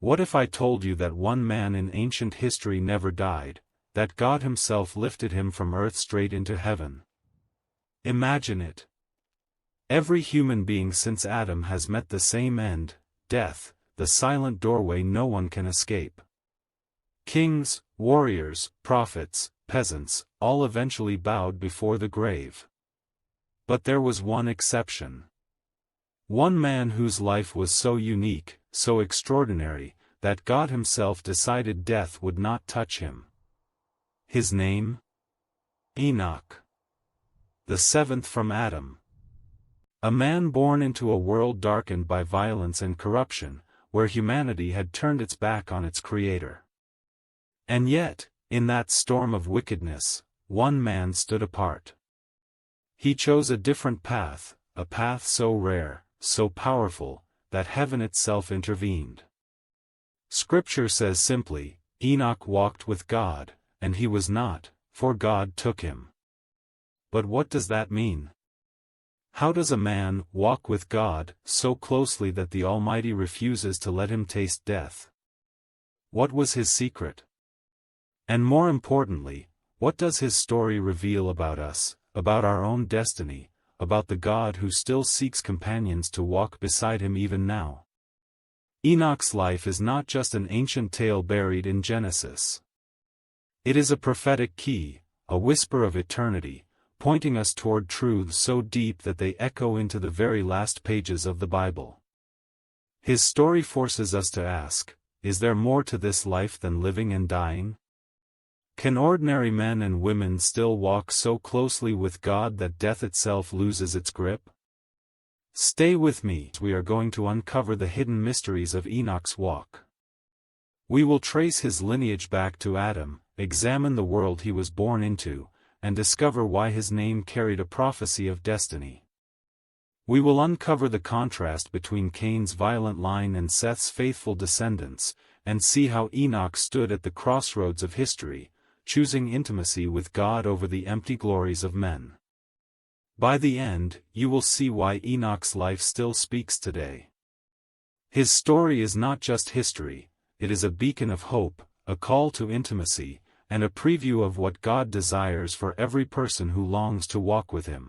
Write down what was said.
What if I told you that one man in ancient history never died, that God himself lifted him from earth straight into heaven? Imagine it. Every human being since Adam has met the same end, death, the silent doorway no one can escape. Kings, warriors, prophets, peasants, all eventually bowed before the grave. But there was one exception. One man whose life was so unique, so extraordinary, that God himself decided death would not touch him. His name? Enoch. The seventh from Adam. A man born into a world darkened by violence and corruption, where humanity had turned its back on its Creator. And yet, in that storm of wickedness, one man stood apart. He chose a different path, a path so rare, so powerful, that heaven itself intervened. Scripture says simply, Enoch walked with God, and he was not, for God took him. But what does that mean? How does a man walk with God so closely that the Almighty refuses to let him taste death? What was his secret? And more importantly, what does his story reveal about us, about our own destiny, about the God who still seeks companions to walk beside him even now? Enoch's life is not just an ancient tale buried in Genesis. It is a prophetic key, a whisper of eternity, pointing us toward truths so deep that they echo into the very last pages of the Bible. His story forces us to ask, is there more to this life than living and dying? Can ordinary men and women still walk so closely with God that death itself loses its grip? Stay with me, we are going to uncover the hidden mysteries of Enoch's walk. We will trace his lineage back to Adam, examine the world he was born into, and discover why his name carried a prophecy of destiny. We will uncover the contrast between Cain's violent line and Seth's faithful descendants, and see how Enoch stood at the crossroads of history, choosing intimacy with God over the empty glories of men. By the end, you will see why Enoch's life still speaks today. His story is not just history, it is a beacon of hope, a call to intimacy, and a preview of what God desires for every person who longs to walk with him.